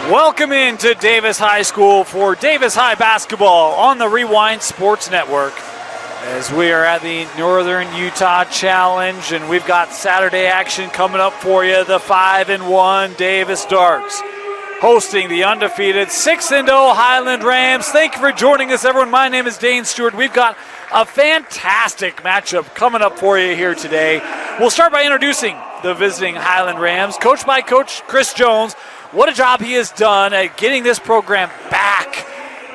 Welcome into Davis High School for Davis High basketball on the Rewind Sports Network. As we are at the Northern Utah Challenge, and we've got Saturday action coming up for you. The 5-1 Davis Darks hosting the undefeated 6-0 Highland Rams. Thank you for joining us, everyone. My name is Dane Stewart. We've got a fantastic matchup coming up for you here today. We'll start by introducing the visiting Highland Rams, coached by Coach Chris Jones. What a job he has done at getting this program back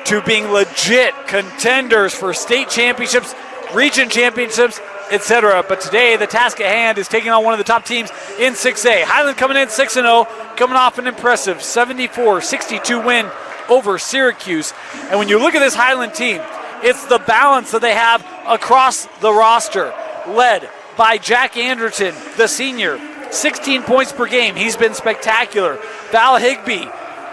to being legit contenders for state championships, region championships, etc. But today, the task at hand is taking on one of the top teams in 6A. Highland coming in 6-0, coming off an impressive 74-62 win over Syracuse. And when you look at this Highland team, it's the balance that they have across the roster, led by Jack Anderton, the senior. 16 points per game. He's been spectacular. Val Higbee,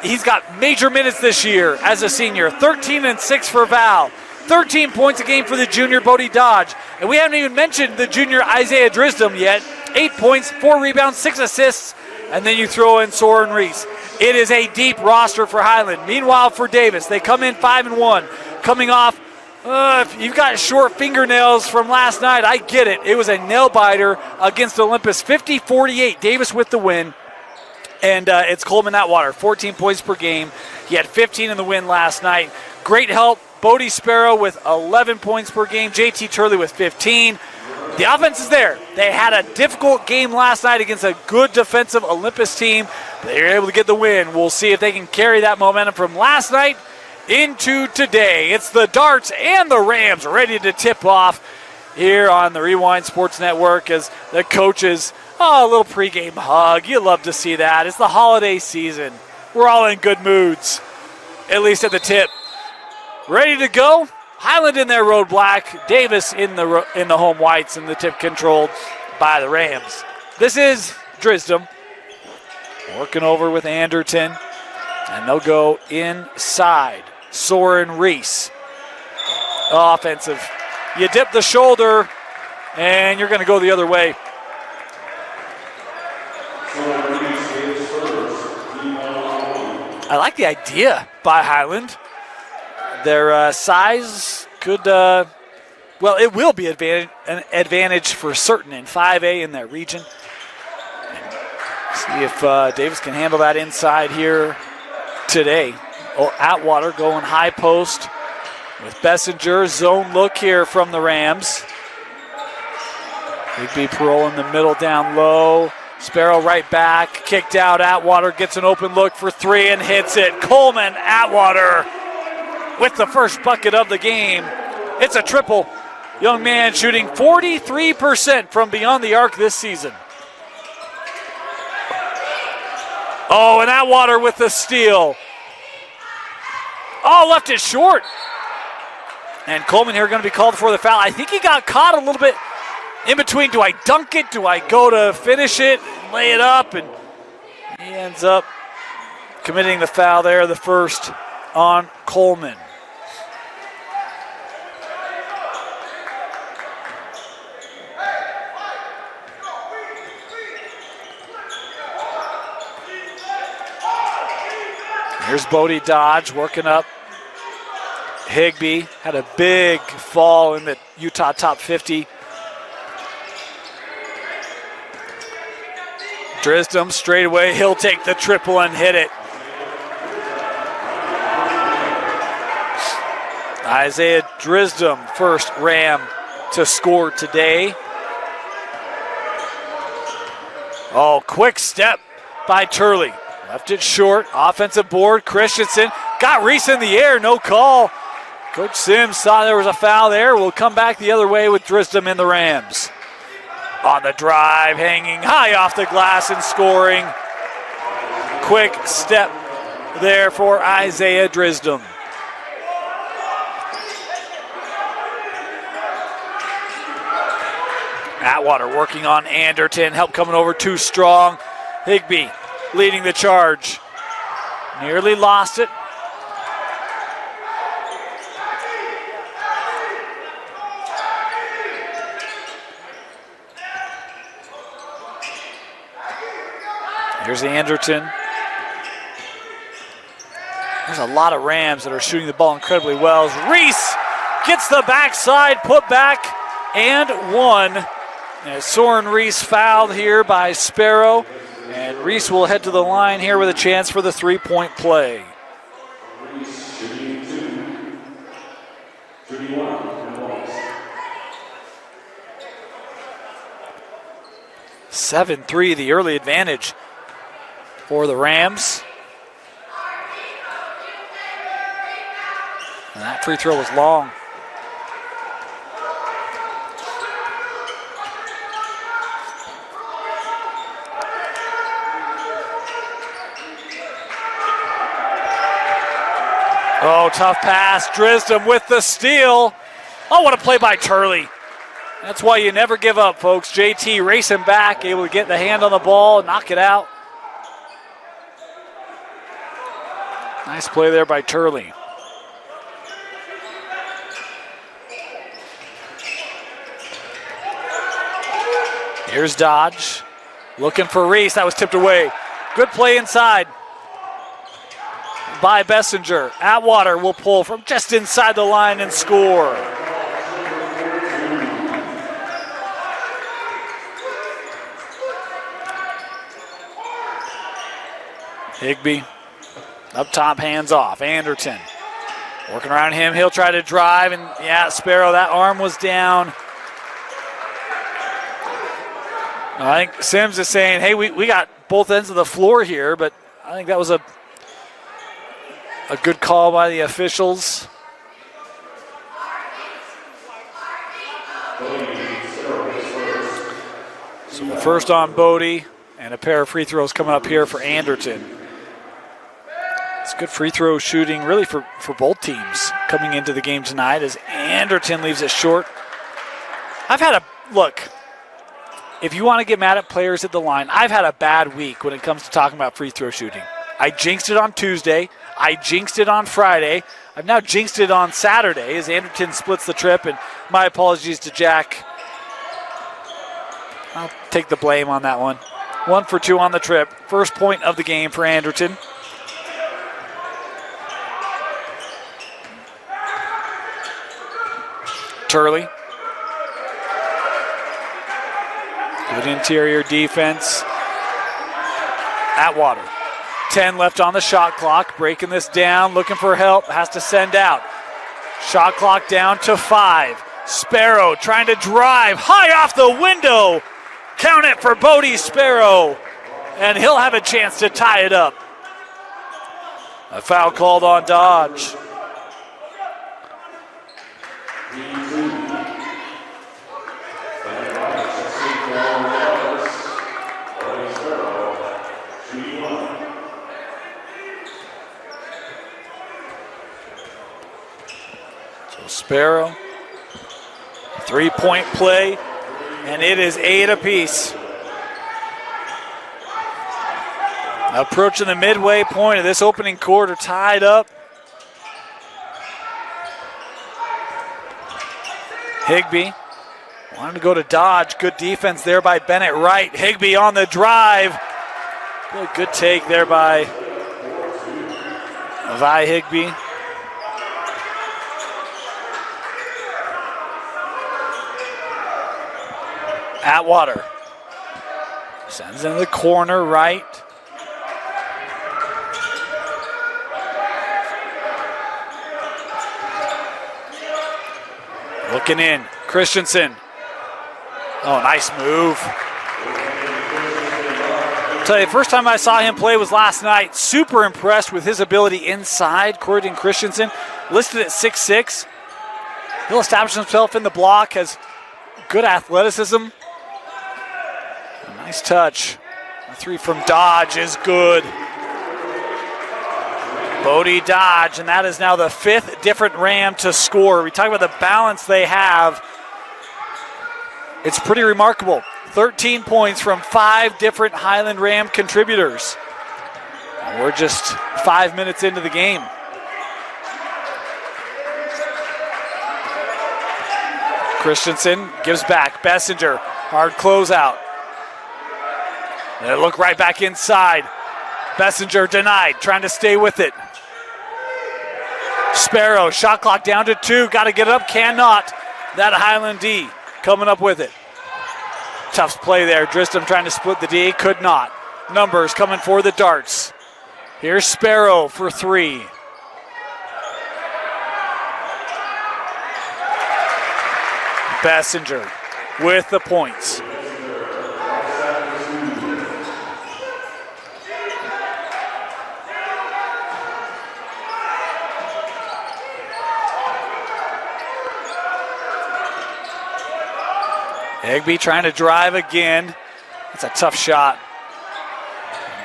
he's got major minutes this year as a senior. 13-6 for Val. 13 points a game for the junior Bodie Dodge. And we haven't even mentioned the junior Isaiah Drisdom yet. 8 points, 4 rebounds, 6 assists. And then you throw in Soren Reese. It is a deep roster for Highland. Meanwhile, for Davis, they come in 5-1, coming off. If you've got short fingernails from last night, I get it. It was a nail-biter against Olympus, 50-48. Davis with the win. And it's Coleman Atwater, 14 points per game. He had 15 in the win last night. Great help. Bodie Sparrow with 11 points per game. JT Turley with 15. The offense is there. They had a difficult game last night against a good defensive Olympus team. They were able to get the win. We'll see if they can carry that momentum from last night into today. It's the Darts and the Rams ready to tip off here on the Rewind Sports Network as the coaches, a little pregame hug. You love to see that. It's the holiday season. We're all in good moods, at least at the tip. Ready to go. Highland in their road black, Davis in the home whites, and the tip controlled by the Rams. This is Drisdom working over with Anderton, and they'll go inside. Soren Reese. Offensive. You dip the shoulder, and you're going to go the other way. I like the idea by Highland. Their size could, it will be an advantage for certain in 5A in that region. See if Davis can handle that inside here today. Atwater going high post with Bessinger. Zone look here from the Rams. Higbee Parole in the middle down low. Sparrow right back. Kicked out. Atwater gets an open look for three and hits it. Coleman Atwater with the first bucket of the game. It's a triple. Young man shooting 43% from beyond the arc this season. Oh, and Atwater with the steal. Oh, left it short. And Coleman here going to be called for the foul. I think he got caught a little bit in between. Do I dunk it? Do I go to finish it and lay it up? And he ends up committing the foul there, the first on Coleman. Here's Bodie Dodge working up. Higbee had a big fall in the Utah top 50. Drisdom straight away. He'll take the triple and hit it. Isaiah Drisdom, first Ram to score today. Oh, quick step by Turley. Left it short. Offensive board. Christensen got Reese in the air. No call. Coach Sims thought there was a foul there. We'll come back the other way with Drisdom in the Rams. On the drive, hanging high off the glass and scoring. Quick step there for Isaiah Drisdom. Atwater working on Anderton. Help coming over too strong. Higbee leading the charge. Nearly lost it. Here's Anderton. There's a lot of Rams that are shooting the ball incredibly well. As Reese gets the backside put back and one. As Soren Reese fouled here by Sparrow. And Reese will head to the line here with a chance for the three-point play. 7-3, the early advantage for the Rams. And that free throw was long. Oh, tough pass. Drisdom with the steal. Oh, what a play by Turley. That's why you never give up, folks. JT racing back, able to get the hand on the ball, knock it out. Nice play there by Turley. Here's Dodge. Looking for Reese. That was tipped away. Good play inside by Bessinger. Atwater will pull from just inside the line and score. Higbee up top, hands off. Anderton working around him. He'll try to drive, and yeah, Sparrow, that arm was down. I think Sims is saying, hey, we got both ends of the floor here, but I think that was a good call by the officials. So the first on Bodie, and a pair of free throws coming up here for Anderton. It's good free throw shooting really for both teams coming into the game tonight as Anderton leaves it short. Look, if you want to get mad at players at the line, I've had a bad week when it comes to talking about free throw shooting. I jinxed it on Tuesday. I jinxed it on Friday. I've now jinxed it on Saturday as Anderton splits the trip, and my apologies to Jack. I'll take the blame on that one. 1 for 2 on the trip. First point of the game for Anderton. Turley. Good interior defense. Atwater. 10 left on the shot clock. Breaking this down, looking for help. Has to send out. Shot clock down to 5. Sparrow trying to drive. High off the window. Count it for Bodie Sparrow. And he'll have a chance to tie it up. A foul called on Dodge. Sparrow, 3-point play, and it is 8 apiece. Approaching the midway point of this opening quarter, tied up. Higbee wanted to go to Dodge. Good defense there by Bennett Wright. Higbee on the drive. Good take there by Higbee. Atwater sends in the corner right. Looking in, Christensen. Oh, nice move. I'll tell you, first time I saw him play was last night. Super impressed with his ability inside. Corridon Christensen, listed at 6'6". He'll establish himself in the block, has good athleticism. Nice touch. The 3 from Dodge is good. Bodie Dodge, and that is now the 5th different Ram to score. We talk about the balance they have. It's pretty remarkable. 13 points from 5 different Highland Ram contributors. And we're just 5 minutes into the game. Christensen gives back. Bessinger, hard closeout. They look right back inside. Bessinger denied, trying to stay with it. Sparrow, shot clock down to 2. Got to get it up, cannot. That Highland D coming up with it. Tough play there. Dristom trying to split the D, could not. Numbers coming for the darts. Here's Sparrow for 3. Bessinger with the points. Higby trying to drive again. It's a tough shot.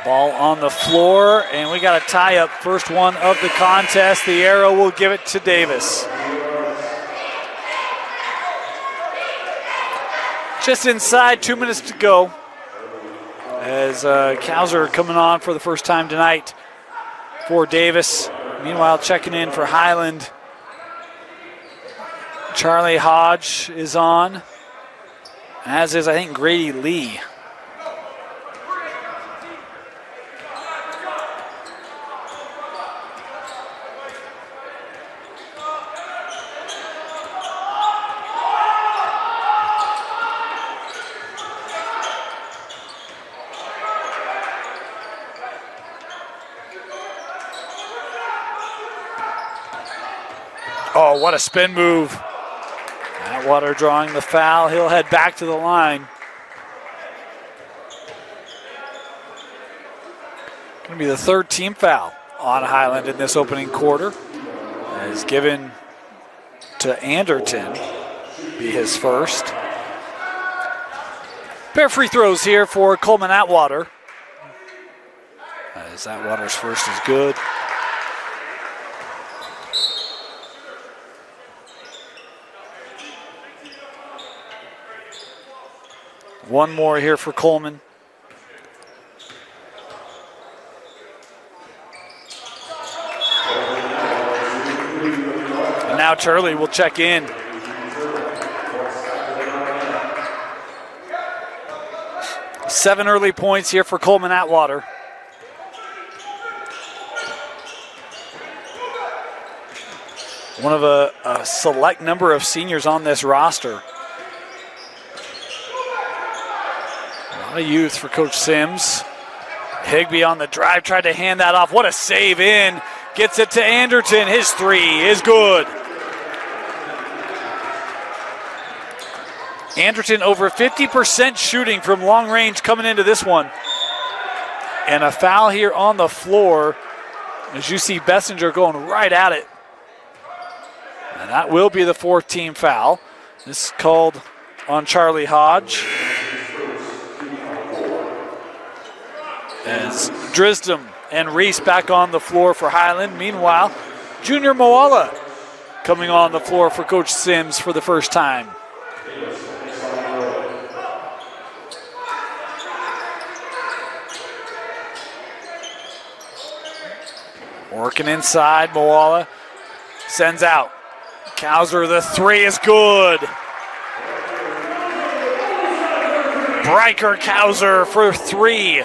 Ball on the floor, and we got a tie-up. First one of the contest. The arrow will give it to Davis. Just inside, 2 minutes to go. As Kauser coming on for the first time tonight for Davis. Meanwhile, checking in for Highland. Charlie Hodge is on, as is, I think, Grady Lee. Oh, what a spin move. Atwater drawing the foul. He'll head back to the line. Going to be the third team foul on Highland in this opening quarter. Is given to Anderton, be his first. Pair of free throws here for Coleman Atwater. As Atwater's first is good. One more here for Coleman. And now Turley will check in. Seven early points here for Coleman Atwater. One of a select number of seniors on this roster. A youth for Coach Sims. Higby on the drive, tried to hand that off. What a save in. Gets it to Anderton. His 3 is good. Anderton over 50% shooting from long range coming into this one. And a foul here on the floor as you see Bessinger going right at it. And that will be the fourth team foul. This is called on Charlie Hodge. As Dristom and Reese back on the floor for Highland. Meanwhile, Junior Moala coming on the floor for Coach Sims for the first time. Working inside, Moala sends out. Kauser, the 3 is good. Bryker Kauser for 3.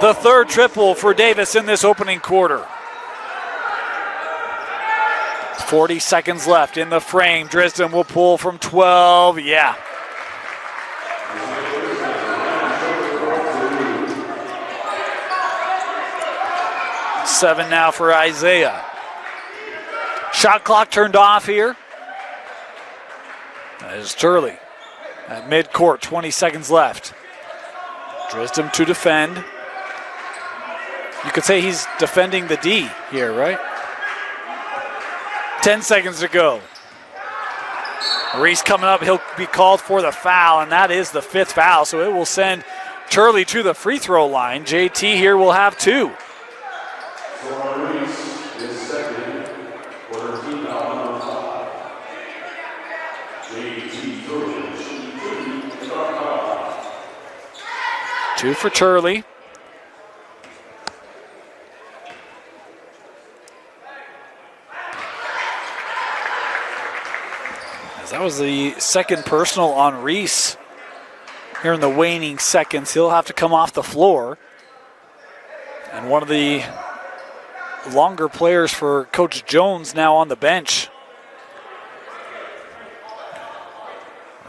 The third triple for Davis in this opening quarter. 40 seconds left in the frame. Dristom will pull from 12. Yeah. Seven now for Isaiah. Shot clock turned off here. That is Turley at midcourt. 20 seconds left. Dristom to defend. You could say he's defending the D here, right? 10 seconds to go. Reese coming up, he'll be called for the foul, and that is the 5th foul, so it will send Turley to the free throw line. JT here will have 2. Two for Turley. That was the second personal on Reese. Here in the waning seconds, he'll have to come off the floor. And one of the longer players for Coach Jones now on the bench.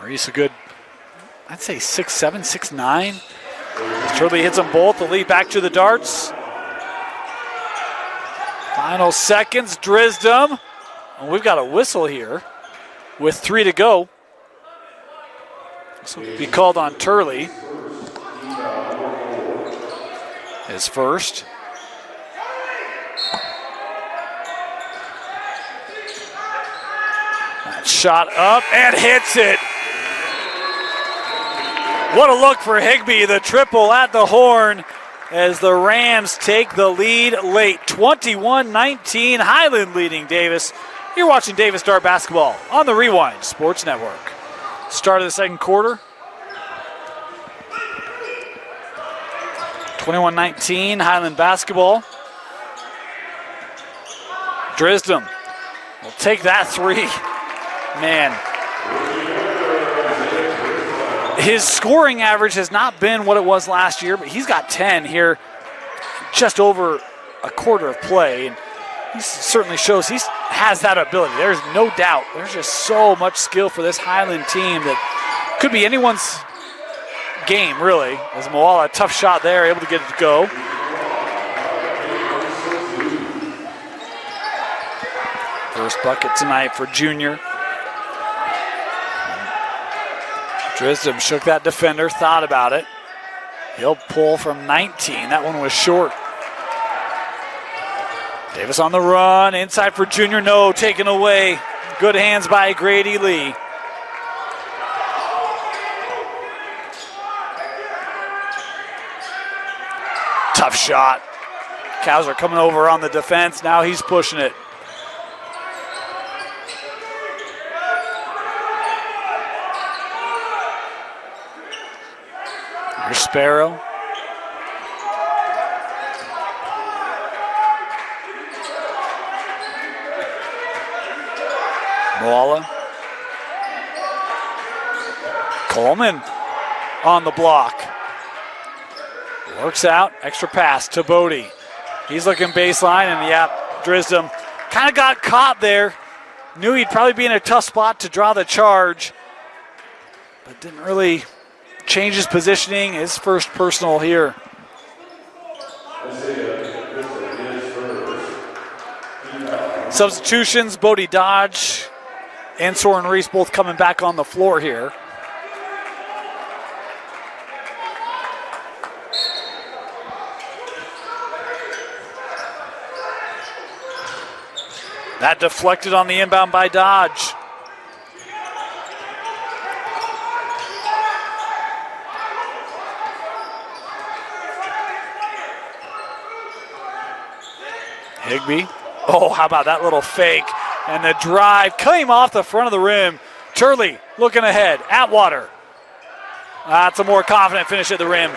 Reese a good, I'd say 6'7", 6'9". Turley hits them both. The lead back to the darts. Final seconds, Drisdom. And we've got a whistle here with 3 to go. This will be called on Turley. His first. That shot up and hits it. What a look for Higbee, the triple at the horn as the Rams take the lead late. 21-19, Highland leading Davis. You're watching Davis Dart Basketball on the Rewind Sports Network. Start of the second quarter. 21-19, Highland basketball. Drisdom will take that 3. Man. His scoring average has not been what it was last year, but he's got 10 here, just over a quarter of play. And he certainly shows he has that ability. There's no doubt. There's just so much skill for this Highland team that could be anyone's game, really. As Moala, a tough shot there, able to get it to go. First bucket tonight for junior. Drisdom shook that defender, thought about it. He'll pull from 19. That one was short. Davis on the run, inside for junior, no, taken away. Good hands by Grady Lee. Tough shot. Cows are coming over on the defense. Now he's pushing it. Here's Sparrow. Moala. Coleman on the block. Works out, extra pass to Bodie. He's looking baseline, and Drisdom kind of got caught there. Knew he'd probably be in a tough spot to draw the charge, but didn't really change his positioning. His first personal here. Substitutions, Bodie Dodge and Soren Reese both coming back on the floor here. That deflected on the inbound by Dodge. Higbee. Oh, how about that little fake? And the drive came off the front of the rim. Turley looking ahead. Atwater. That's a more confident finish at the rim.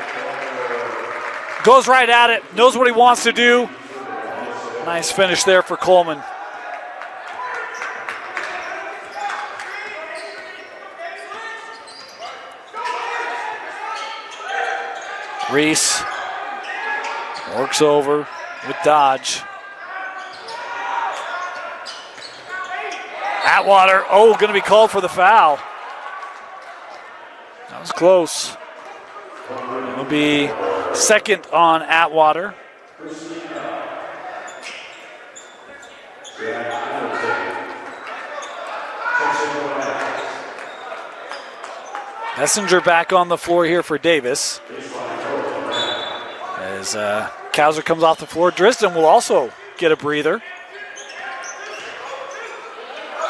Goes right at it. Knows what he wants to do. Nice finish there for Coleman. Reese works over with Dodge. Atwater, going to be called for the foul. That was close. It'll be second on Atwater. Messenger back on the floor here for Davis. As Kauser comes off the floor, Drisdom will also get a breather.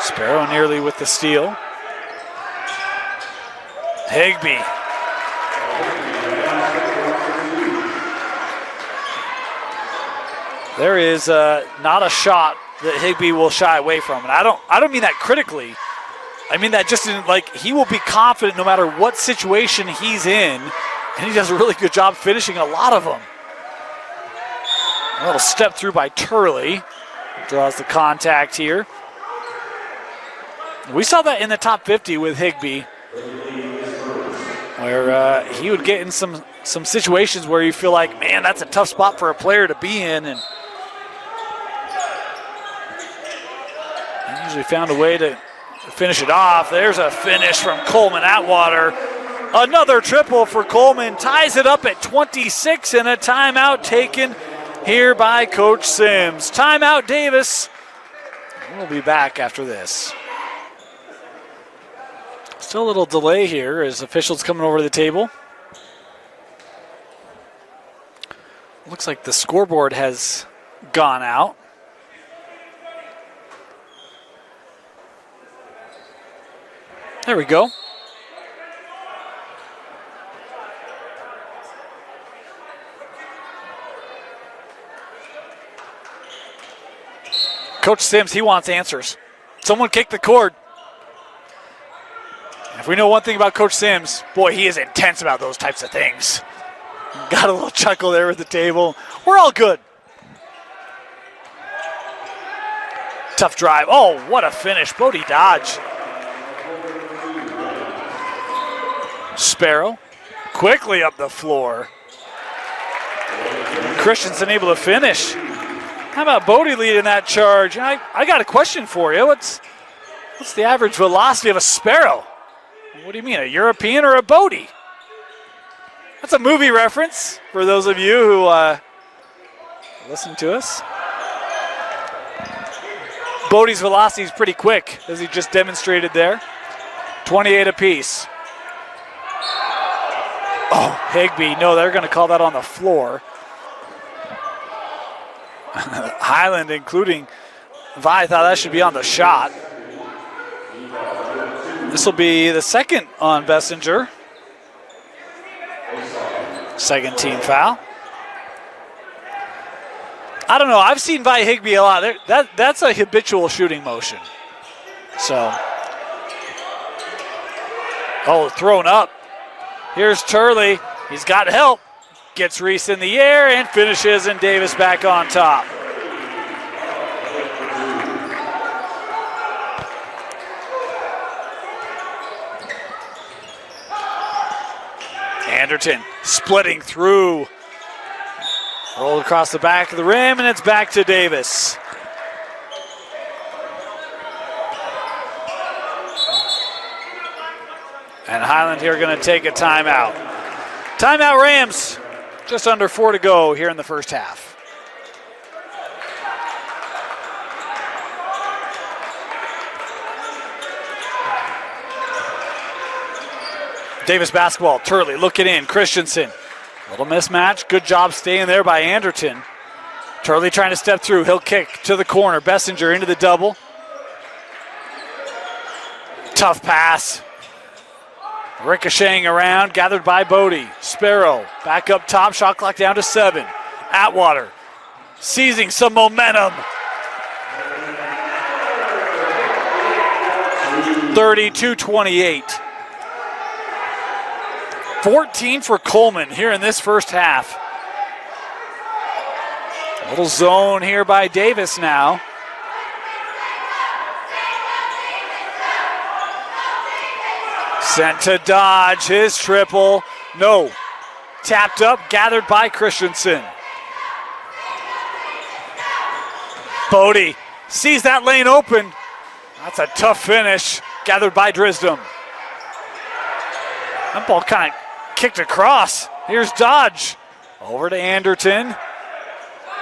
Sparrow nearly with the steal. Higbee. There is not a shot that Higbee will shy away from. And I don't mean that critically. I mean that just in, he will be confident no matter what situation he's in. And he does a really good job finishing a lot of them. A little step through by Turley. Draws the contact here. We saw that in the top 50 with Higbee, where he would get in some situations where you feel like, man, that's a tough spot for a player to be in. And He usually found a way to finish it off. There's a finish from Coleman Atwater. Another triple for Coleman. Ties it up at 26 and a timeout taken here by Coach Sims. Timeout Davis. We'll be back after this. Still a little delay here as officials coming over to the table. Looks like the scoreboard has gone out. There we go. Coach Sims, he wants answers. Someone kick the cord. If we know one thing about Coach Sims, boy, he is intense about those types of things. Got a little chuckle there at the table. We're all good. Tough drive. Oh, what a finish. Bodie Dodge. Sparrow quickly up the floor. Christensen able to finish. How about Bodie leading that charge? I got a question for you. What's the average velocity of a Sparrow? What do you mean, a European or a Bodie? That's a movie reference for those of you who listen to us. Bodie's velocity is pretty quick, as he just demonstrated there. 28 apiece. Oh, Higbee. No, they're going to call that on the floor. Highland, including Vi, thought that should be on the shot. This will be the second on Bessinger. Second team foul. I don't know. I've seen Vi Higbee a lot. That's a habitual shooting motion. So, thrown up. Here's Turley. He's got help. Gets Reese in the air and finishes, and Davis back on top. Anderton splitting through. Rolled across the back of the rim, and it's back to Davis. And Highland here going to take a timeout. Timeout Rams. Just under 4 to go here in the first half. Davis basketball. Turley looking in. Christensen. Little mismatch. Good job staying there by Anderton. Turley trying to step through. He'll kick to the corner. Bessinger into the double. Tough pass. Ricocheting around, gathered by Bodie. Sparrow back up top, shot clock down to 7. Atwater seizing some momentum. 32-28. 14 for Coleman here in this first half. A little zone here by Davis now. Sent to Dodge, his triple. No. Tapped up, gathered by Christensen. Bodie sees that lane open. That's a tough finish, gathered by Drisdom. That ball kind of kicked across. Here's Dodge. Over to Anderton.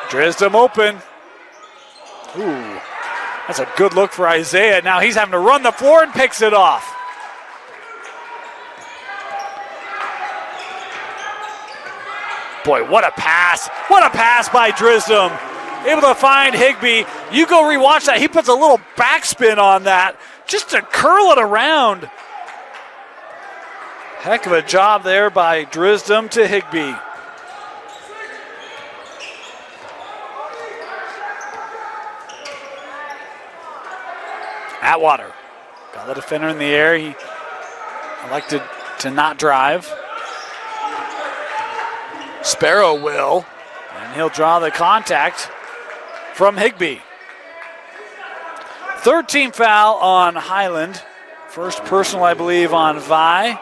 Drisdom open. Ooh, that's a good look for Isaiah. Now he's having to run the floor and picks it off. Boy, what a pass. What a pass by Drisdom. Able to find Higbee. You go rewatch that. He puts a little backspin on that just to curl it around. Heck of a job there by Drisdom to Higbee. Atwater. Got the defender in the air. He elected to not drive. Sparrow will, and he'll draw the contact from Higbee. Third team foul on Highland. First personal, I believe, on Vi.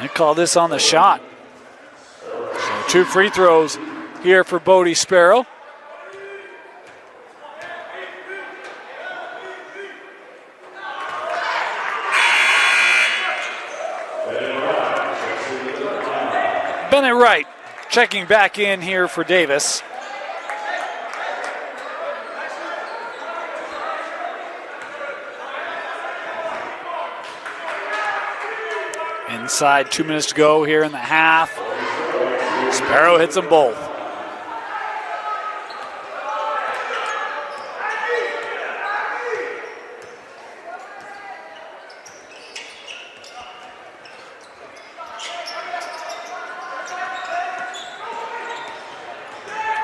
They call this on the shot. So 2 free throws here for Bodie Sparrow. right. Checking back in here for Davis. Inside 2 minutes to go here in the half. Sparrow hits them both.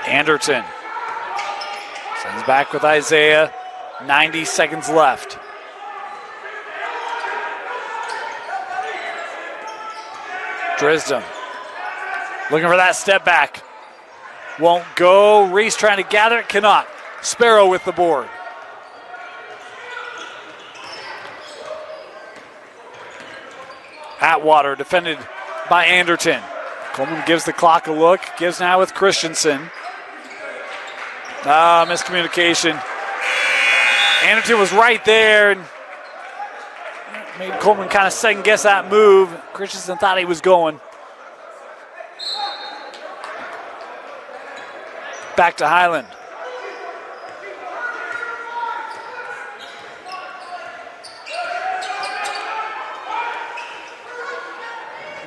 Anderton sends back with Isaiah. 90 seconds left. Drisdom looking for that step back. Won't go. Reese trying to gather it. Cannot. Sparrow with the board. Atwater defended by Anderton. Coleman gives the clock a look. Gives now with Christensen. Miscommunication. Anderton was right there and made Coleman kind of second guess that move. Christensen thought he was going. Back to Highland.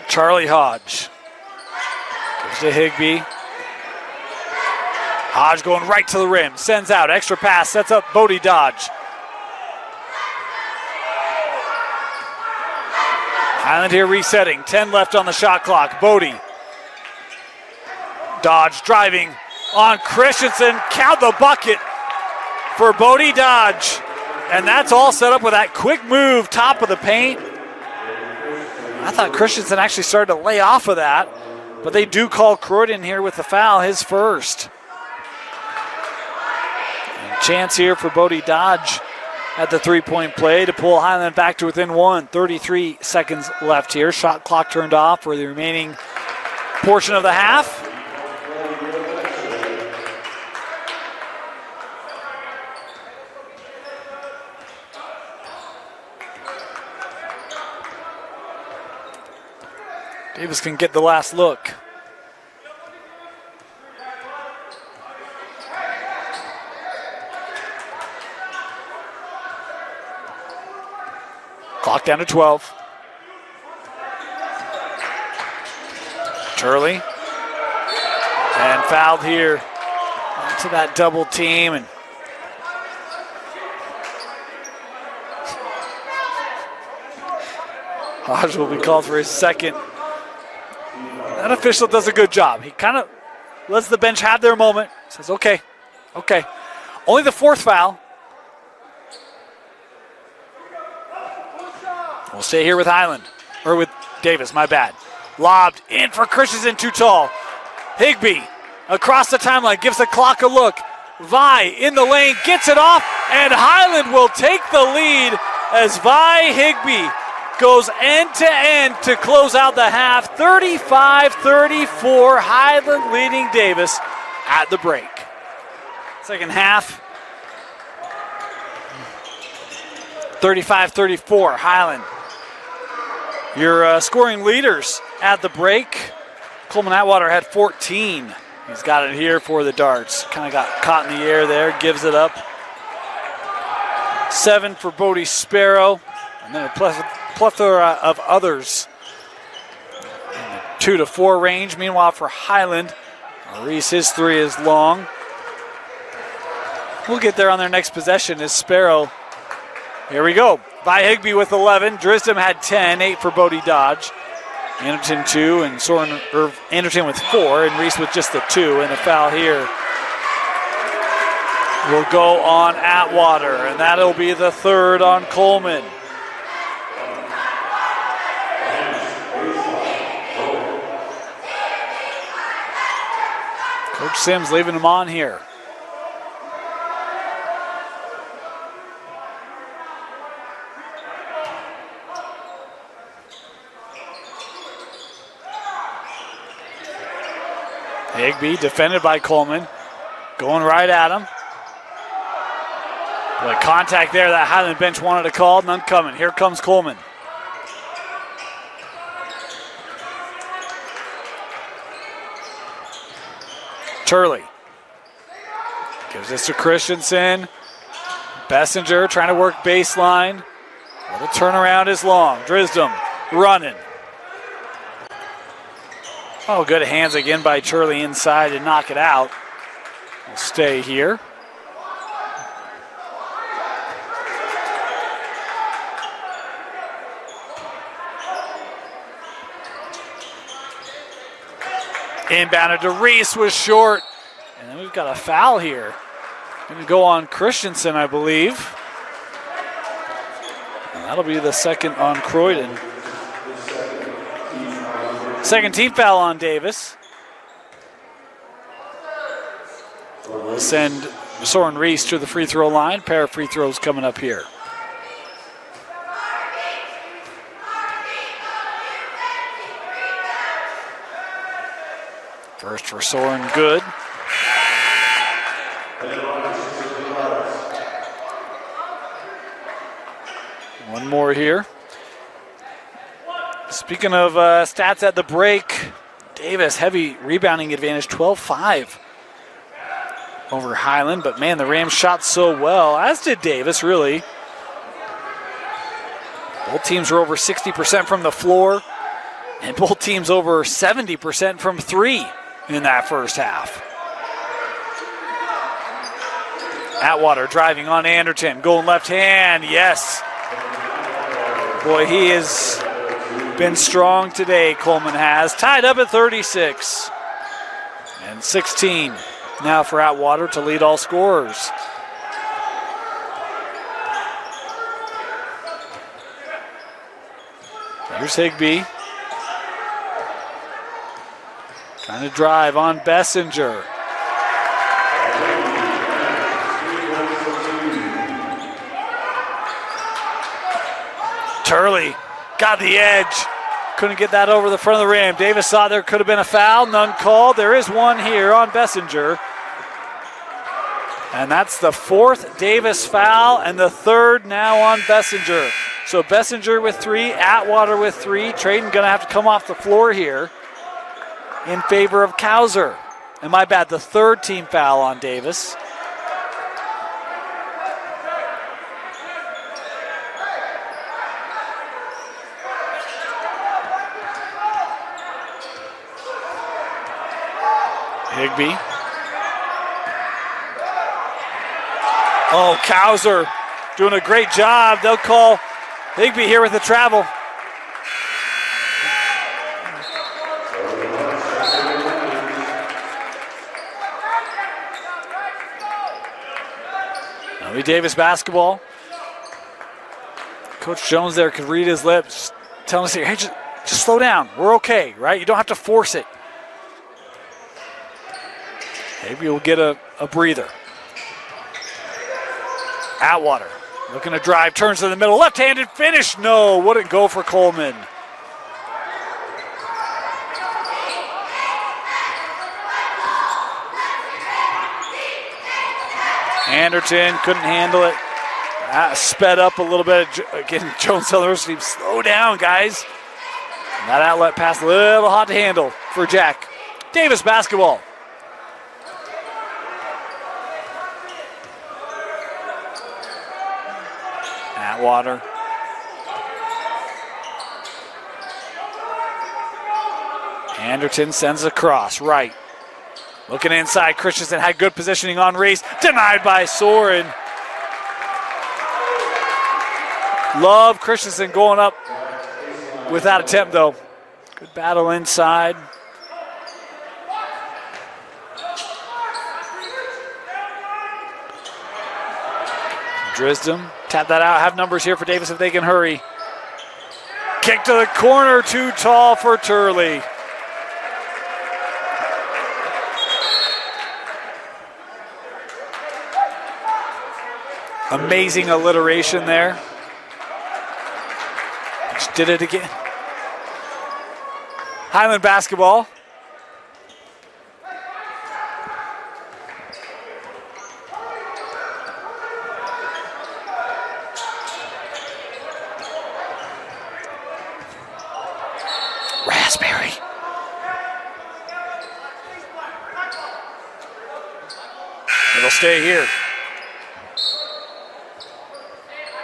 Charlie Hodge. Gives to Higbee. Hodge going right to the rim. Sends out. Extra pass. Sets up Bodie Dodge. Highland here resetting. 10 left on the shot clock. Bodie. Dodge driving on Christensen. Count the bucket for Bodie Dodge. And that's all set up with that quick move, top of the paint. I thought Christensen actually started to lay off of that, but they do call Croydon here with the foul, his first. And chance here for Bodie Dodge at the three-point play to pull Highland back to within one. 33 seconds left here. Shot clock turned off for the remaining portion of the half. Davis can get the last look. Clock down to 12. Turley. And fouled here into that double team. And Hodge will be called for his second. That official does a good job. He kind of lets the bench have their moment. Says, okay. Only the fourth foul. We'll stay here with Highland. Or with Davis, my bad. Lobbed in for Christensen, too tall. Higbee across the timeline, gives the clock a look. Vi in the lane, gets it off, and Highland will take the lead as Vi Higbee goes end to end to close out the half. 35-34, Highland leading Davis at the break. Second half, 35-34, Highland. Your scoring leaders at the break. Coleman Atwater had 14. He's got it here for the Darts. Kind of got caught in the air there, gives it up. 7 for Bodie Sparrow, and then a plethora of others in the 2 to 4 range. Meanwhile, for Highland, Reese, his three is long. We'll get there on their next possession as Sparrow. Here we go. Vi Higbee with 11. Drisdom had 10, 8 for Bodie Dodge. Anderton 2, and Anderton with 4, and Reese with just the 2, and a foul here will go on Atwater, and that'll be the third on Coleman. Coach Sims leaving him on here. Higbee defended by Coleman. Going right at him. Boy, contact there that Highland bench wanted to call. None coming. Here comes Coleman. Turley gives this to Christensen. Bessinger trying to work baseline. The turnaround is long. Drisdom running. Oh, good hands again by Turley inside to knock it out. We'll stay here. Inbounded to Reese was short. And then we've got a foul here. Going to go on Christensen, I believe. And that'll be the second on Croydon. Second team foul on Davis. We'll send Soren Reese to the free throw line. Pair of free throws coming up here. First for Soren, good. One more here. Speaking of stats at the break, Davis, heavy rebounding advantage, 12-5 over Highland. But, man, the Rams shot so well, as did Davis, really. Both teams were over 60% from the floor, and both teams over 70% from three in that first half. Atwater driving on Anderton, going left hand, yes. Boy, he has been strong today, Coleman has. Tied up at 36. And 16 now for Atwater to lead all scorers. Here's Higbee. Trying to drive on Bessinger. Turley got the edge. Couldn't get that over the front of the rim. Davis saw there could have been a foul. None called. There is one here on Bessinger. And that's the fourth Davis foul and the third now on Bessinger. So Bessinger with three, Atwater with three. Trayton going to have to come off the floor here in favor of Kauser. And my bad, the third team foul on Davis. Higbee. Oh, Kauser doing a great job. They'll call Higbee here with the travel. Now be Davis basketball. Coach Jones there could read his lips, telling us here, hey, just slow down. We're okay, right? You don't have to force it. Maybe we'll get a breather. Atwater looking to drive, turns to the middle, left-handed finish. No, wouldn't go for Coleman. Anderton couldn't handle it. Sped up a little bit. Again, Jones University, slow down, guys. And that outlet pass a little hot to handle for Jack. Davis basketball. Atwater. Anderton sends across, right. Looking inside, Christensen had good positioning on Reese. Denied by Soren. Love Christensen going up with that attempt, though. Good battle inside. Drisdom, tap that out. Have numbers here for Davis if they can hurry. Kick to the corner, too tall for Turley. Amazing alliteration there. Just did it again. Highland basketball. It'll stay here.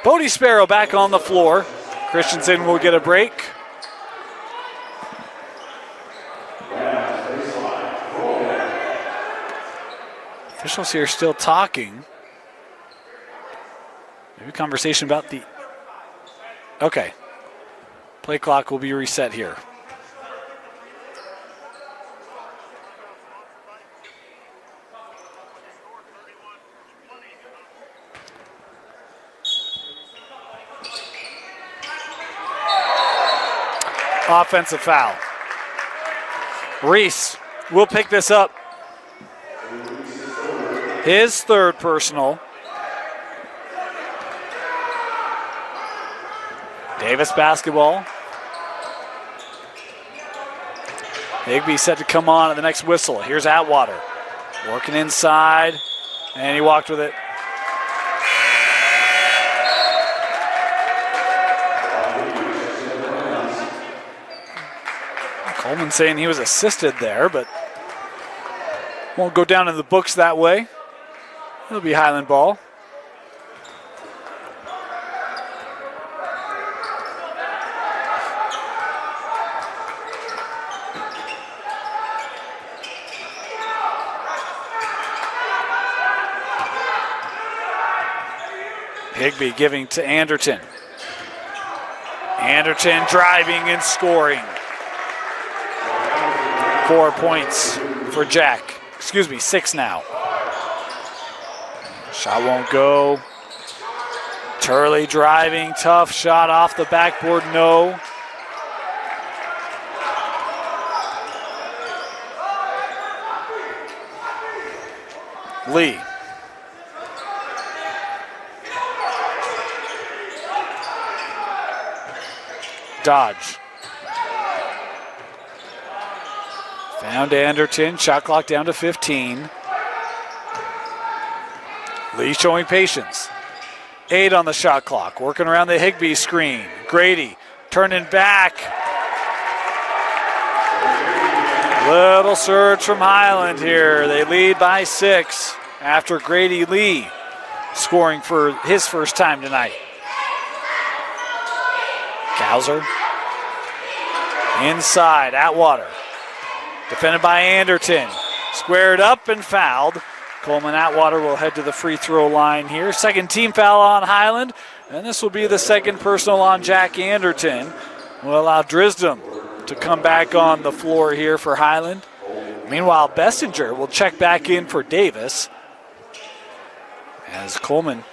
Bodie Sparrow back on the floor. Christensen will get a break. Officials here still talking. Maybe conversation about the... Okay. Play clock will be reset here. Offensive foul. Reese will pick this up. His third personal. Davis basketball. Higbee set to come on at the next whistle. Here's Atwater. Working inside, and he walked with it. Coleman saying he was assisted there, but won't go down in the books that way. It'll be Highland ball. Higbee giving to Anderton. Anderton driving and scoring. 4 points for Jack. Excuse me, 6 now. Shot won't go. Turley driving, tough shot off the backboard, no. Lee. Dodge. Found Anderton, shot clock down to 15. Lee showing patience. 8 on the shot clock, working around the Higbee screen. Grady turning back. Little surge from Highland here. They lead by 6 after Grady Lee scoring for his first time tonight. Cowser. Inside, Atwater. Defended by Anderton. Squared up and fouled. Coleman Atwater will head to the free throw line here. Second team foul on Highland. And this will be the second personal on Jack Anderton. Will allow Drisdom to come back on the floor here for Highland. Meanwhile, Bessinger will check back in for Davis. As Coleman...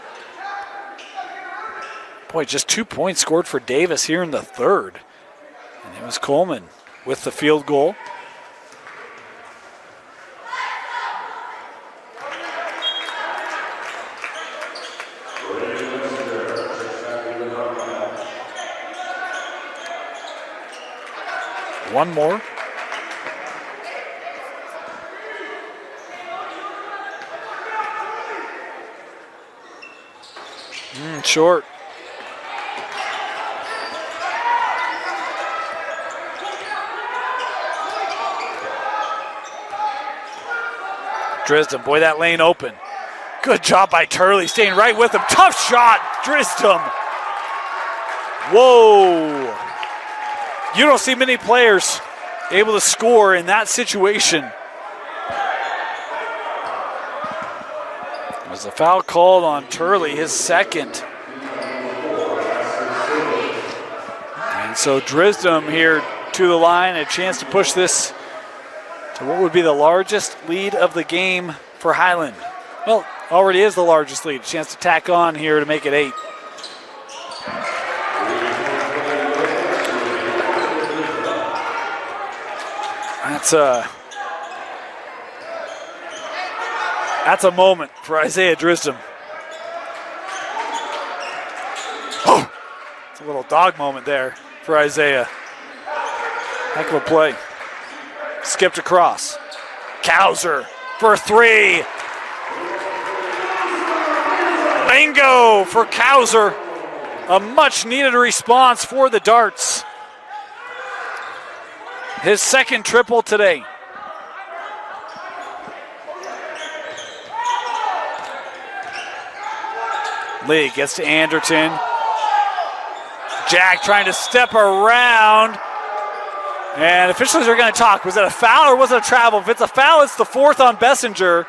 Boy, just 2 points scored for Davis here in the third. And it was Coleman with the field goal. One more. Short. Drisdom, boy, that lane open. Good job by Turley, staying right with him. Tough shot, Drisdom. Whoa. You don't see many players able to score in that situation. Was the foul called on Turley, his second. And so Drisdom here to the line, a chance to push this to what would be the largest lead of the game for Highland. Well, already is the largest lead. A chance to tack on here to make it 8. That's a moment for Isaiah Drisdom. Oh, it's a little dog moment there for Isaiah. Heck of a play. Skipped across. Cowser for 3. Bingo for Cowser. A much needed response for the Darts. His second triple today. Lee gets to Anderton. Jack trying to step around. And officials are going to talk. Was it a foul or was it a travel? If it's a foul, it's the 4th on Bessinger.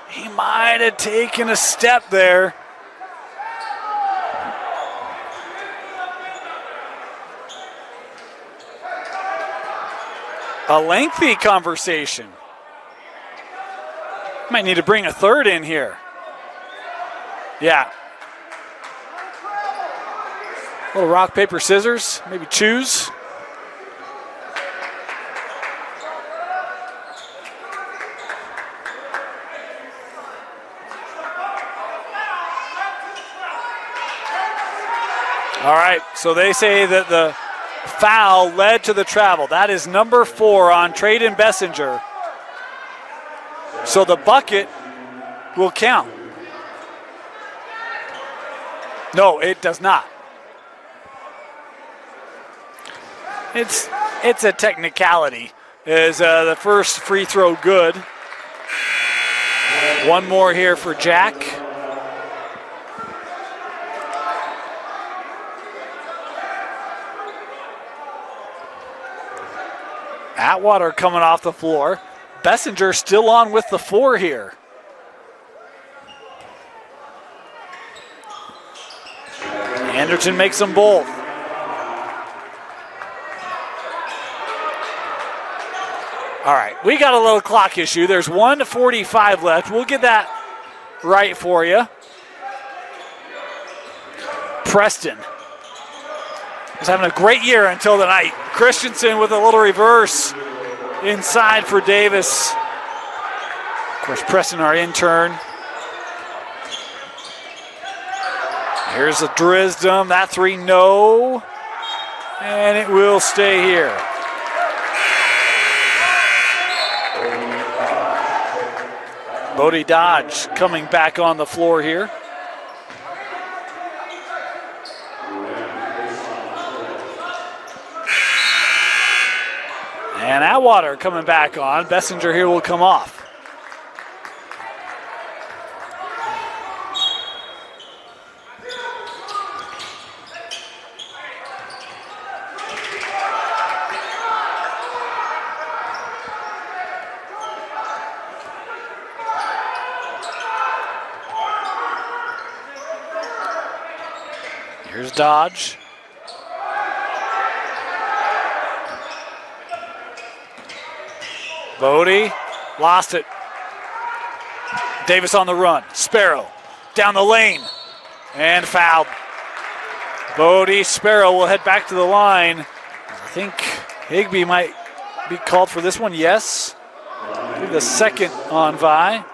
He might have taken a step there. A lengthy conversation. Might need to bring a third in here. Yeah. A little rock, paper, scissors. Maybe choose. All right, so they say that the foul led to the travel. That is number 4 on Trayden Bessinger. So the bucket will count. No, it does not. It's a technicality. Is the first free throw good? One more here for Jack. Atwater coming off the floor. Bessinger still on with the 4 here. Anderton makes them both. All right, we got a little clock issue. There's 1:45 left. We'll get that right for you. Preston was having a great year until tonight. Christensen with a little reverse inside for Davis. Of course, Preston, our intern. Here's a Drisdom. That 3, no. And it will stay here. Bodie Dodge coming back on the floor here. And Atwater coming back on. Bessinger here will come off. Here's Dodge. Bodie lost it. Davis on the run. Sparrow down the lane and fouled. Bodie, Sparrow will head back to the line. I think Higbee might be called for this one. Yes. The second on Vi.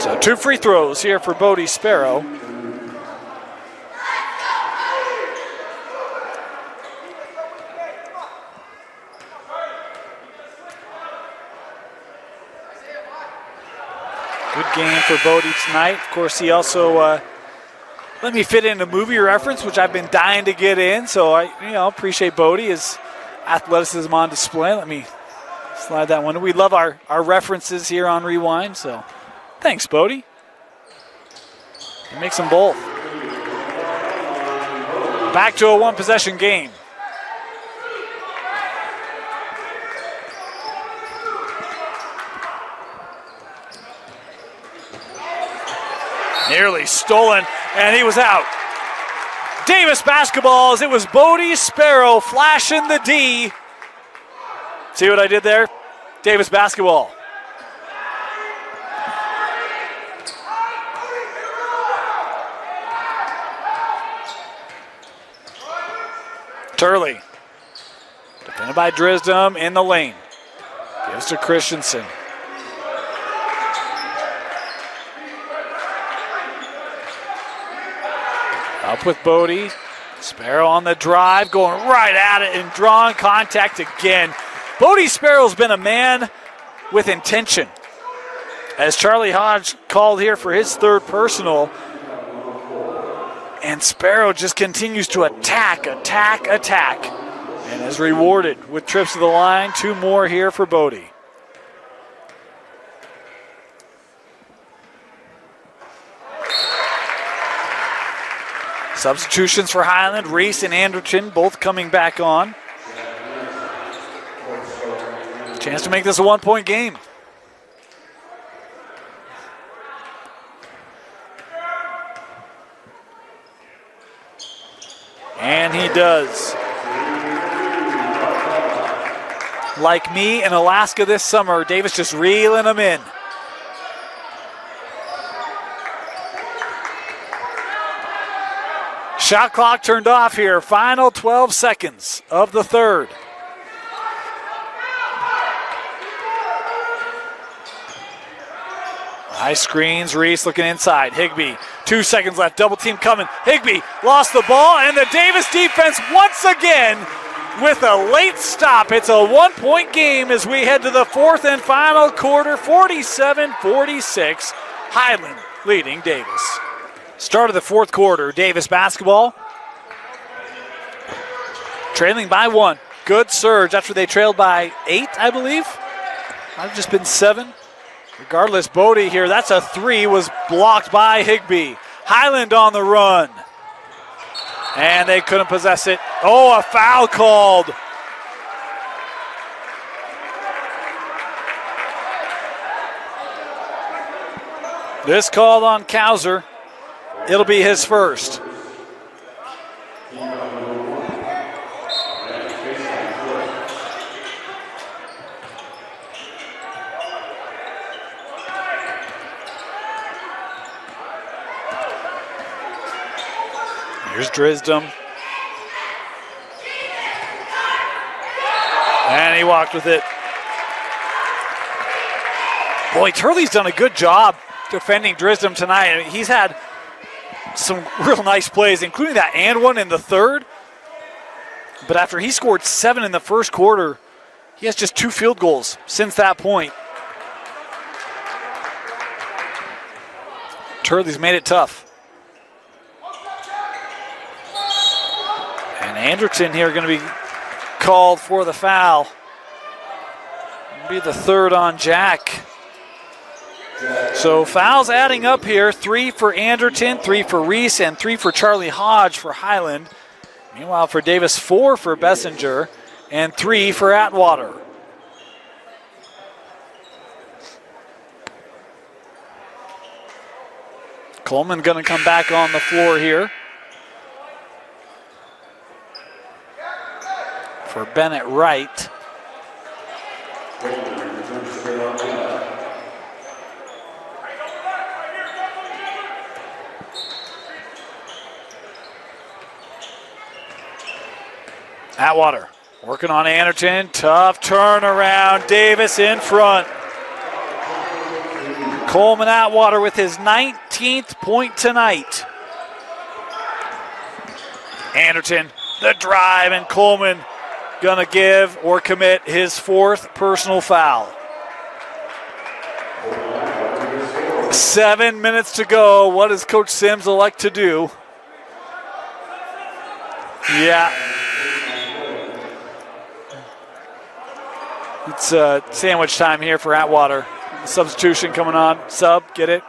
So 2 free throws here for Bodie Sparrow. Good game for Bodie tonight. Of course, he also let me fit in a movie reference, which I've been dying to get in. So I appreciate Bodie, his athleticism on display. Let me slide that one. We love our references here on Rewind. So thanks, Bodie. He makes them both. Back to a 1-possession game. Nearly stolen, and he was out. Davis basketballs. It was Bodie Sparrow flashing the D. See what I did there? Davis basketball. Turley. Defended by Drisdom in the lane. Gives to Christensen. Up with Bodie. Sparrow on the drive, going right at it and drawing contact again. Bodie Sparrow's been a man with intention. As Charlie Hodge called here for his 3rd personal. And Sparrow just continues to attack, and is rewarded with trips to the line. 2 more here for Bodie. Substitutions for Highland, Reese and Anderton both coming back on. Chance to make this a 1-point game. And he does. Like me in Alaska this summer, Davis just reeling them in. Shot clock turned off here. Final 12 seconds of the third. High screens, Reese looking inside. Higbee, 2 seconds left, double team coming. Higbee lost the ball, and the Davis defense once again with a late stop. It's a 1-point game as we head to the fourth and final quarter, 47-46. Highland leading Davis. Start of the fourth quarter, Davis basketball. Trailing by 1. Good surge after they trailed by 8, I believe. Might have just been 7. Regardless, Bodie here, that's a 3, was blocked by Higbee. Highland on the run. And they couldn't possess it. Oh, a foul called. This called on Kauser. It'll be his first. Here's Drisdom. And he walked with it. Boy, Turley's done a good job defending Drisdom tonight. I mean, he's had some real nice plays, including that and one in the third. But after he scored 7 in the first quarter, he has just 2 field goals since that point. Turley's made it tough. And Anderton here going to be called for the foul. It'll be the third on Jack. So fouls adding up here. 3 for Anderton, 3 for Reese, and 3 for Charlie Hodge for Highland. Meanwhile for Davis, 4 for Bessinger, and 3 for Atwater. Coleman going to come back on the floor here for Bennett Wright. Atwater working on Anderton. Tough turnaround. Davis in front. Coleman Atwater with his 19th point tonight. Anderton, the drive, and Coleman gonna give or commit his 4th personal foul. 7 minutes to go. What does Coach Sims elect to do? Yeah. It's sandwich time here for Atwater. Substitution coming on. Sub, get it.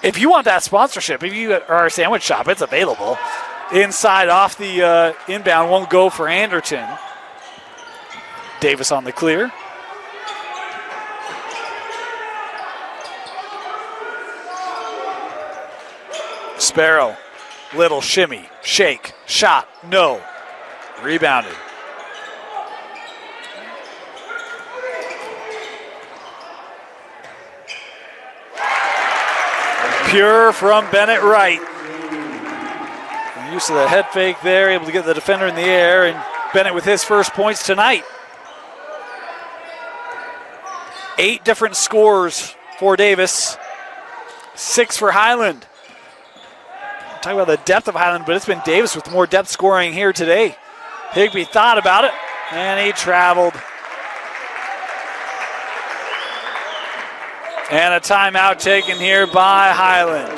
If you want that sponsorship, if you are a sandwich shop, it's available. Inside off the inbound won't go for Anderton. Davis on the clear. Sparrow, little shimmy, shake, shot, no. Rebounded. Pure from Bennett Wright. Use of the head fake there, able to get the defender in the air, and Bennett with his first points tonight. 8 different scores for Davis, 6 for Highland. Talk about the depth of Highland, but it's been Davis with more depth scoring here today. Higbee thought about it, and he traveled. And a timeout taken here by Highland.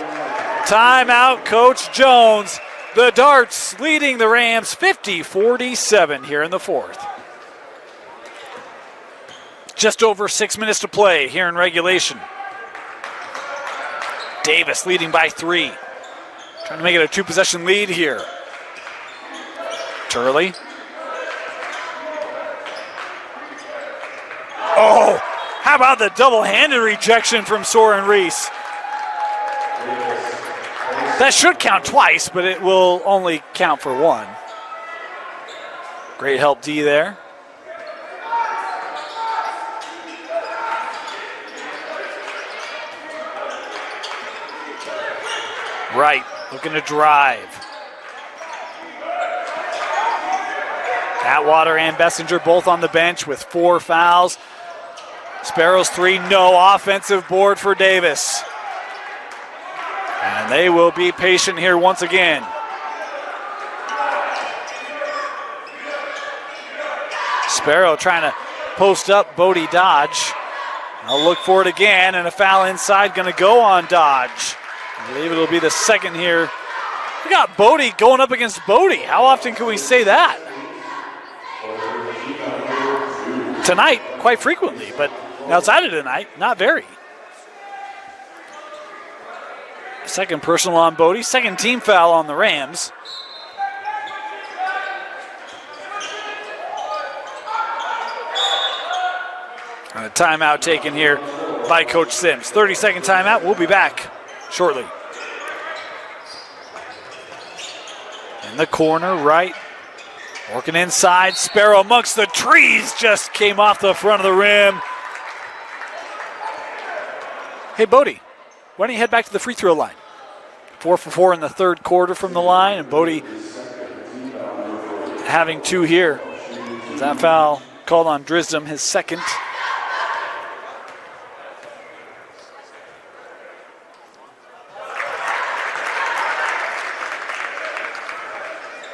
Timeout, Coach Jones. The Darts leading the Rams 50-47 here in the fourth. Just over 6 minutes to play here in regulation. Davis leading by 3. Trying to make it a 2-possession lead here. Turley. Oh, how about the double-handed rejection from Soren Reese? That should count twice, but it will only count for 1. Great help D there. Wright looking to drive. Atwater and Bessinger both on the bench with 4 fouls. Sparrows 3, no offensive board for Davis. And they will be patient here once again. Sparrow trying to post up Bodie Dodge. I'll look for it again, and a foul inside going to go on Dodge. I believe it'll be the second here. We got Bodie going up against Bodie. How often can we say that? Tonight, quite frequently, but outside of tonight, not very. Second personal on Bodie, second team foul on the Rams. And a timeout taken here by Coach Sims. 30-second timeout. We'll be back shortly. In the corner, Wright. Working inside. Sparrow amongst the trees just came off the front of the rim. Hey, Bodie, why don't you head back to the free throw line? 4 for 4 in the third quarter from the line, and Bodie having 2 here. That foul called on Drisdom, his second.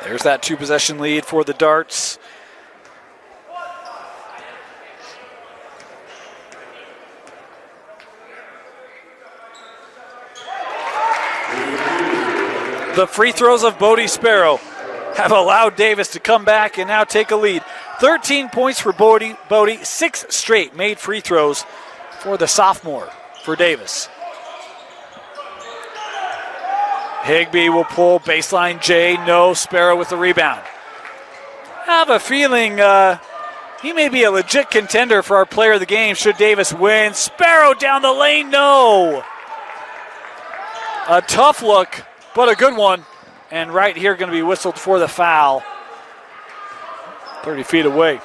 There's that 2-possession lead for the Darts. The free throws of Bodie Sparrow have allowed Davis to come back and now take a lead. 13 points for Bodie. 6 straight made free throws for the sophomore for Davis. Higbee will pull baseline J. No. Sparrow with the rebound. I have a feeling he may be a legit contender for our player of the game should Davis win. Sparrow down the lane. No. A tough look, but a good one. And right here going to be whistled for the foul. 30 feet away.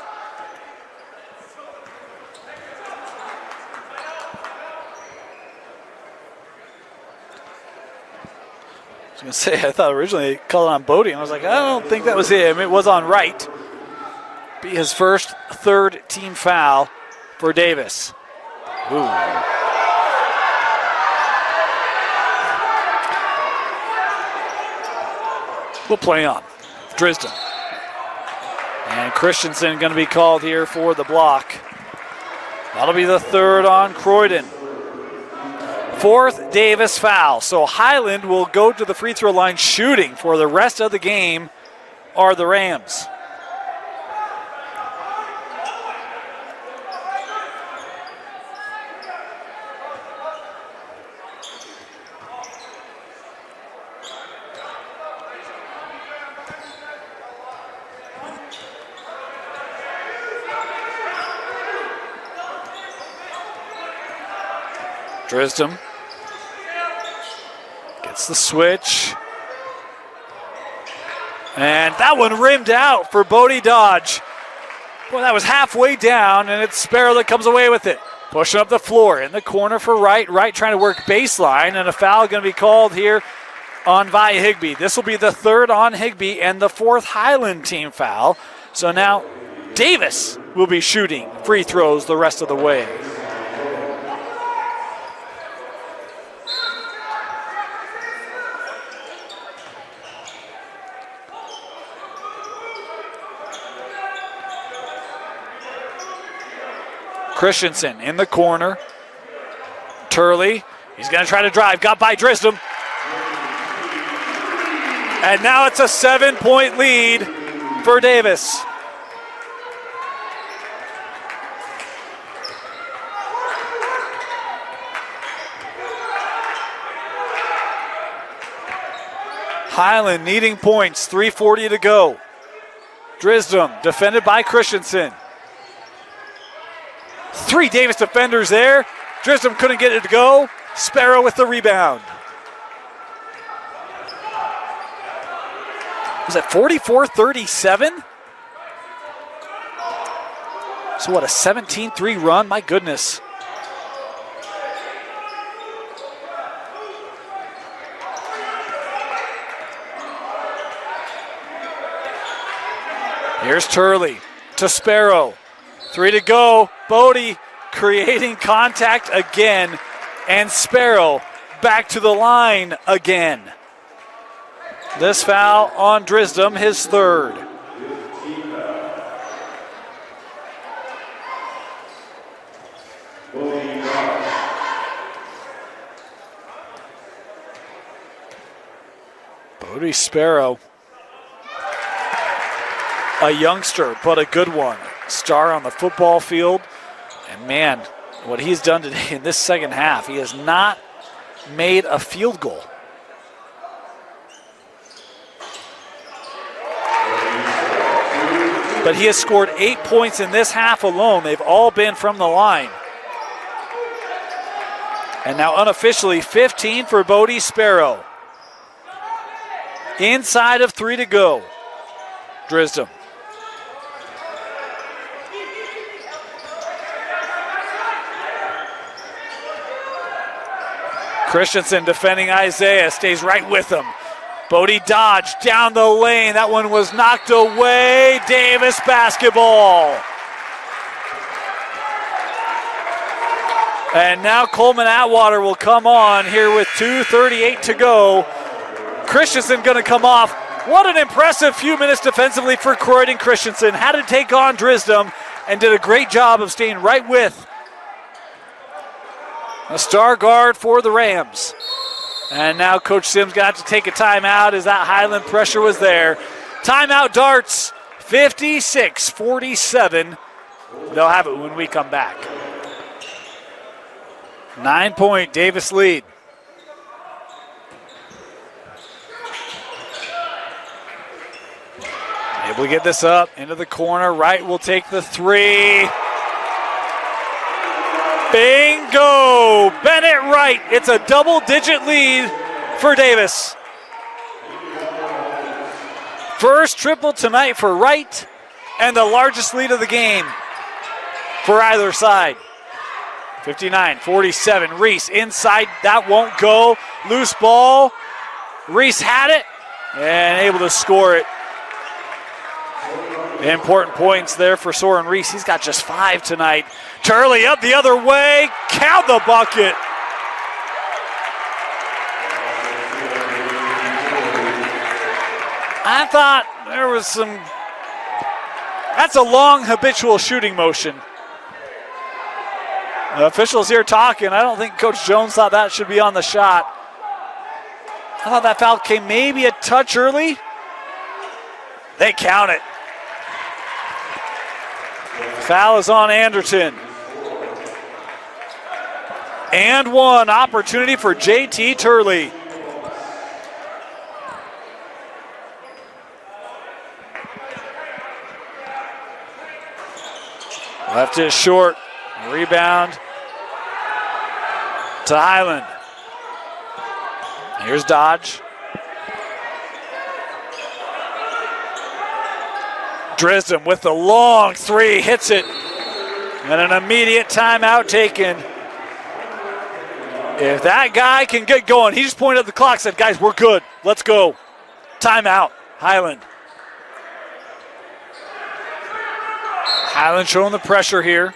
I was going to say, I thought originally they called on Bodie, and I was like, I don't think that was him. It was on Wright. Be his first third team foul for Davis. Ooh. We'll play on. Drisdom. And Christensen going to be called here for the block. That'll be the third on Croydon. Fourth Davis foul. So Highland will go to the free throw line shooting for the rest of the game are the Rams. Drisdom gets the switch. And that one rimmed out for Bodie Dodge. Boy, that was halfway down, and it's Sparrow that comes away with it. Pushing up the floor in the corner for Wright. Wright trying to work baseline, and a foul going to be called here on Vi Higbee. This will be the third on Higbee and the fourth Highland team foul. So now Davis will be shooting free throws the rest of the way. Christensen in the corner. Turley, he's going to try to drive. Got by Drisdom. And now it's a 7-point lead for Davis. Highland needing points, 3:40 to go. Drisdom defended by Christensen. 3 Davis defenders there. Drisdom couldn't get it to go. Sparrow with the rebound. Was it 44-37? So what, a 17-3 run? My goodness. Here's Turley to Sparrow. 3 to go. Bodie creating contact again. And Sparrow back to the line again. This foul on Drisdom, his 3rd. Bodie Sparrow. A youngster, but a good one. Star on the football field. And man, what he's done today in this second half, he has not made a field goal. But he has scored 8 points in this half alone. They've all been from the line. And now unofficially 15 for Bodie Sparrow. Inside of 3 to go. Drisdom. Christensen defending Isaiah, stays right with him. Bodie dodged down the lane. That one was knocked away. Davis basketball. And now Coleman Atwater will come on here with 2:38 to go. Christensen going to come off. What an impressive few minutes defensively for Croydon Christensen. Had to take on Drisdom and did a great job of staying right with a star guard for the Rams. And now Coach Sims got to take a timeout as that Highland pressure was there. Timeout Darts, 56-47. They'll have it when we come back. 9-point Davis lead. Able to get this up into the corner. Wright will take the 3. Bingo! Bennett Wright. It's a double-digit lead for Davis. First triple tonight for Wright, and the largest lead of the game for either side. 59-47. Reese inside. That won't go. Loose ball. Reese had it and able to score it. Important points there for Soren Reese. He's got just 5 tonight. Turley up the other way. Count the bucket. I thought there was some... That's a long habitual shooting motion. The officials here talking. I don't think Coach Jones thought that should be on the shot. I thought that foul came maybe a touch early. They count it. Foul is on Anderton. And one opportunity for JT Turley. Left it short. Rebound to Highland. Here's Dodge. Drisdom with the long 3, hits it. And an immediate timeout taken. If that guy can get going, he just pointed at the clock, said, guys, we're good. Let's go. Timeout, Highland. Highland showing the pressure here.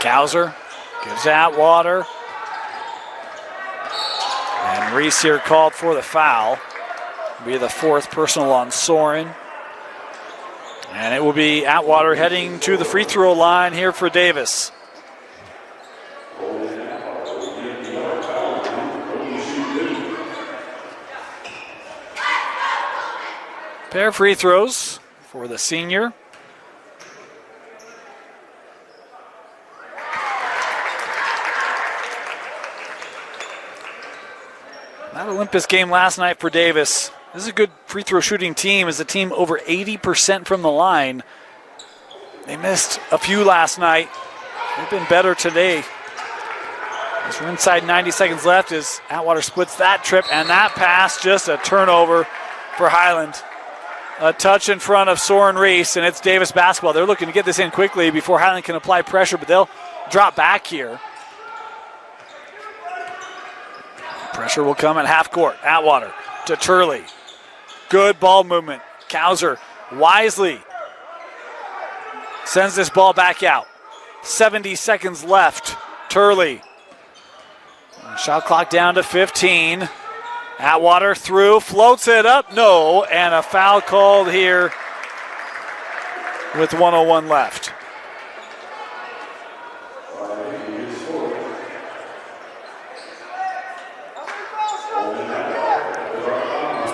Cowser gives Atwater. And Reese here called for the foul. Be the 4th personal on Soren. And it will be Atwater heading to the free throw line here for Davis. Pair of free throws for the senior. That Olympus game last night for Davis. This is a good free throw shooting team. As a team over 80% from the line. They missed a few last night. They've been better today. As we're inside 90 seconds left as Atwater splits that trip, and that pass, just a turnover for Highland. A touch in front of Soren Reese, and it's Davis basketball. They're looking to get this in quickly before Highland can apply pressure, but they'll drop back here. Pressure will come at half court. Atwater to Turley. Good ball movement. Kauser wisely sends this ball back out. 70 seconds left. Turley. Shot clock down to 15. Atwater through, floats it up, no, and a foul called here with 1:01 left.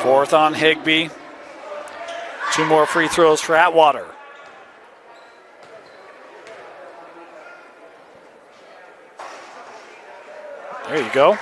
Fourth on Higbee. 2 more free throws for Atwater. There you go.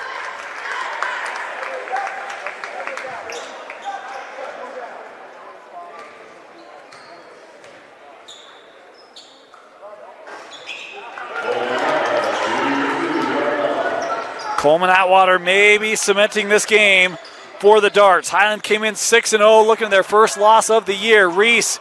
Coleman Atwater maybe cementing this game for the Darts. Highland came in 6-0, looking at their first loss of the year. Reese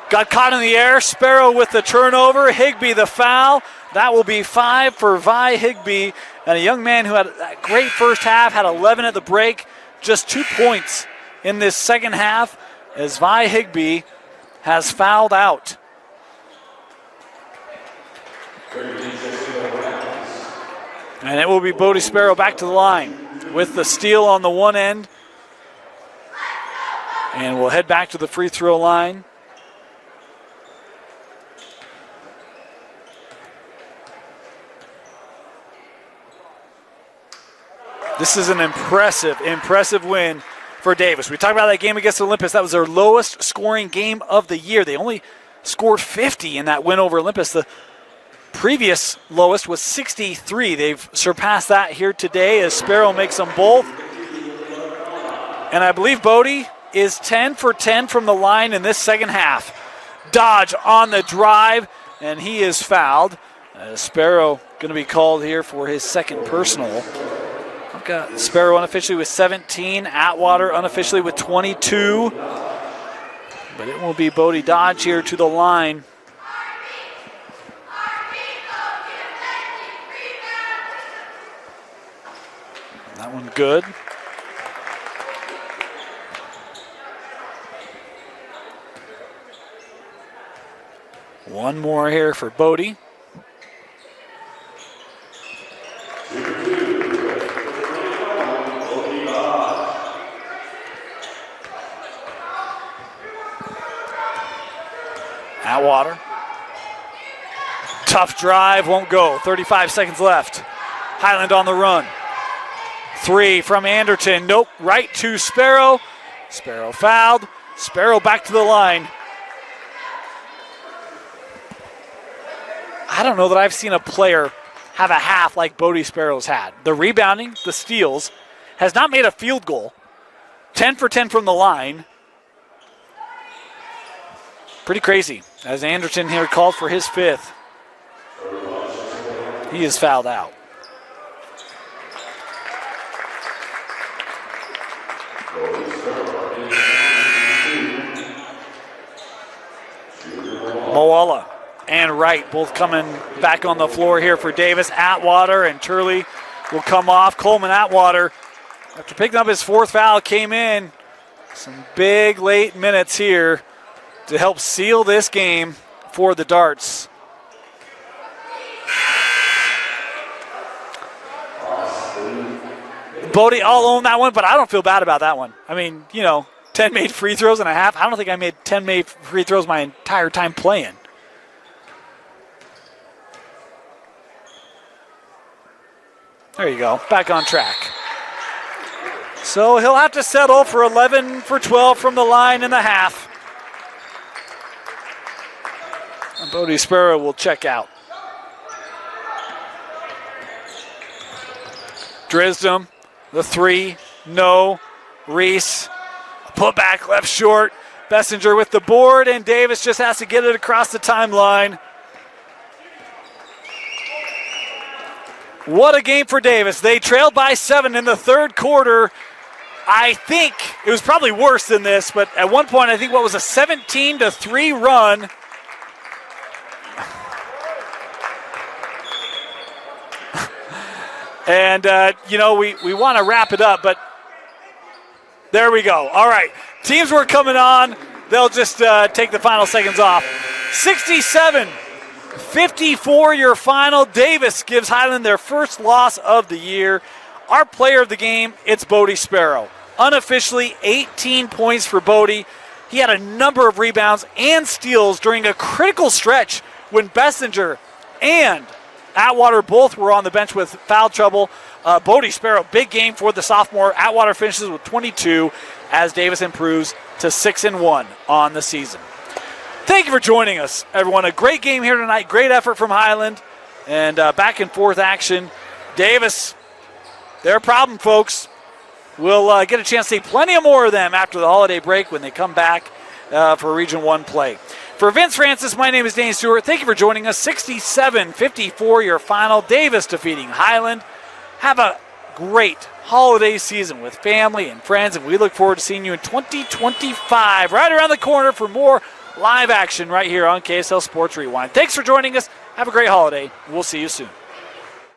got caught in the air. Sparrow with the turnover. Higbee the foul. That will be 5 for Vi Higbee. And a young man who had a great first half, had 11 at the break. Just 2 points in this second half as Vi Higbee has fouled out. And it will be Bodie Sparrow back to the line with the steal on the one end. And we'll head back to the free throw line. This is an impressive win for Davis. We talked about that game against Olympus. That was their lowest scoring game of the year. They only scored 50 in that win over Olympus. The previous lowest was 63. They've surpassed that here today as Sparrow makes them both. And I believe Bodie is 10 for 10 from the line in this second half. Dodge on the drive, and he is fouled. Sparrow going to be called here for his second personal. I've got Sparrow unofficially with 17, Atwater unofficially with 22. But it will be Bodie Dodge here to the line. That one good. One more here for Bodie. Atwater. Tough drive, won't go. 35 seconds left. Highland on the run. 3 from Anderton. Nope, right to Sparrow. Sparrow fouled. Sparrow back to the line. I don't know that I've seen a player have a half like Bodie Sparrow's had. The rebounding, the steals, has not made a field goal. 10 for 10 from the line. Pretty crazy, as Anderton here called for his 5th. He is fouled out. Moala and Wright both coming back on the floor here for Davis. Atwater and Turley will come off. Coleman Atwater, after picking up his 4th foul, came in. Some big late minutes here to help seal this game for the Darts. Bodie all own that one, but I don't feel bad about that one. I mean, 10 made free throws and a half. I don't think I made 10 made free throws my entire time playing. There you go, back on track. So he'll have to settle for 11 for 12 from the line in the half. And Bodie Sparrow will check out. Drisdom, the 3, No. Reese, put back left short. Bessinger with the board, and Davis just has to get it across the timeline. What a game for Davis. They trailed by 7 in the third quarter. I think it was probably worse than this, but at one point I think what was a 17-3 run. And, we want to wrap it up, but there we go. All right. Teams were coming on. They'll just take the final seconds off. 67-54 your final. Davis gives Highland their first loss of the year. Our player of the game, it's Bodie Sparrow. Unofficially, 18 points for Bodie. He had a number of rebounds and steals during a critical stretch when Bessinger and Atwater both were on the bench with foul trouble. Bodie Sparrow, big game for the sophomore. Atwater finishes with 22 as Davis improves to 6-1 on the season. Thank you for joining us, everyone. A great game here tonight. Great effort from Highland and back and forth action. Davis, they're a problem, folks. We'll get a chance to see plenty of more of them after the holiday break when they come back for Region 1 play. For Vince Francis, my name is Danny Stewart. Thank you for joining us. 67-54 your final. Davis defeating Highland. Have a great holiday season with family and friends, and we look forward to seeing you in 2025 right around the corner for more live action right here on KSL Sports Rewind. Thanks for joining us. Have a great holiday. We'll see you soon.